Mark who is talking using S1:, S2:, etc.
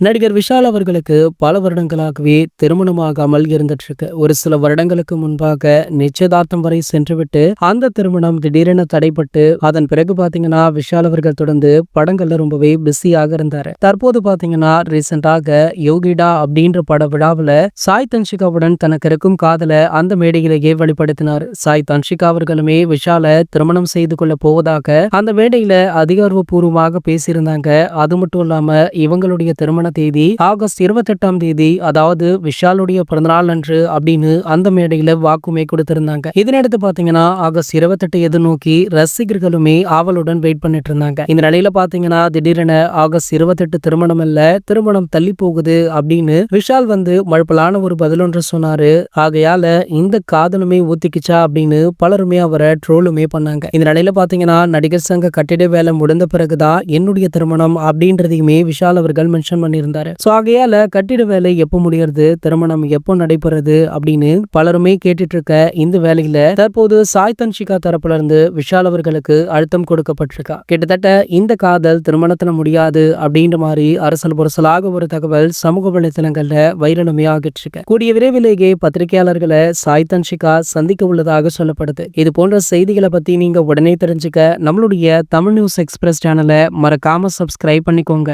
S1: நடிகர் விஷால் அவர்களுக்கு பல வருடங்களாகவே திருமணமாகாமல் இருந்துட்டு இருக்கு. ஒரு சில வருடங்களுக்கு முன்பாக நிச்சயதார்த்தம் வரை சென்றுவிட்டு அந்த திருமணம் திடீரென தடைப்பட்டு அதன் பிறகு பாத்தீங்கன்னா விஷால் அவர்கள் தொடர்ந்து படங்கள்ல ரொம்பவே பிஸியாக இருந்தாரு. தற்போது பாத்தீங்கன்னா ரீசெண்டாக யோகிடா அப்படின்ற பட விழாவில் சாய் தன்ஷிகாவுடன் தனக்கு இருக்கும் காதலை அந்த மேடையிலேயே வெளிப்படுத்தினார். சாய் தன்ஷிகா அவர்களுமே விஷால திருமணம் செய்து கொள்ள போவதாக அந்த மேடையில அதிகாரப்பூர்வமாக பேசியிருந்தாங்க. அது மட்டும் இல்லாம இவங்களுடைய திருமண தேதி ஆகஸ்ட் 28ஆம் தேதி, அதாவது விஷாலுடைய பிறந்தநாள் அன்று அப்படின்னு அந்த மேடையில வாக்குமே கொடுத்திருந்தாங்க. இதனடுத்து பாத்தீங்கன்னா ஆகஸ்ட் 28 எதிர்நோக்கி ரசிகர்களுமே ஆவலுடன் வெயிட் பண்ணிட்டு இருந்தாங்க. இந்த நிலையில பாத்தீங்கன்னா திடீரென ஆகஸ்ட் 28 திருமணம் இல்ல, திருமணம் தள்ளி போகுது அப்படின்னு விஷால் வந்து மழுப்பலான ஒரு பதில் ஒன்று சொன்னாரு. ஆகையால இந்த காதலுமே ஊத்திக்கிச்சா அப்படின்னு பலருமே அவரை ட்ரோலுமே பண்ணாங்க. இந்த நிலையில பாத்தீங்கன்னா நடிகர் சங்க கட்டிட வேலை முடிந்த பிறகுதான் என்னுடைய திருமணம் அப்படின்றதையுமே விஷால் அவர்கள் மென்ஷன் பண்ணியிருந்தாரு. சோ ஆகையால கட்டிட வேலை எப்போ முடியறது, திருமணம் எப்போ நடைபெறது அப்படின்னு பலருமே கேட்டுட்டு இருக்க இந்த வேலையில தற்போது சாய் தன்ஷிகா தரப்புல இருந்து விஷால் அவர்களுக்கு அழுத்தம் கொடுக்கப்பட்டிருக்கா. கிட்டத்தட்ட இந்த காதல் திருமணத்துல முடியாது அப்படின்ற மாதிரி அரசல் புரசலாக ஒரு தகவல் சமூக வலைதளங்கள்ல வைரலுமே ஆகிட்டு இருக்கு. கூடிய விரைவிலேயே பத்திரிகையாளர்களை சாய் தன்ஷிகா சந்திக்க உள்ளதாக சொல்லப்படுது. இது போன்ற செய்திகளை பத்தி நீங்க உடனே தெரிஞ்சுக்க நம்மளுடைய தமிழ் நியூஸ் எக்ஸ்பிரஸ் சேனலை மறக்காம சப்ஸ்கிரைப் பண்ணிக்கோங்க.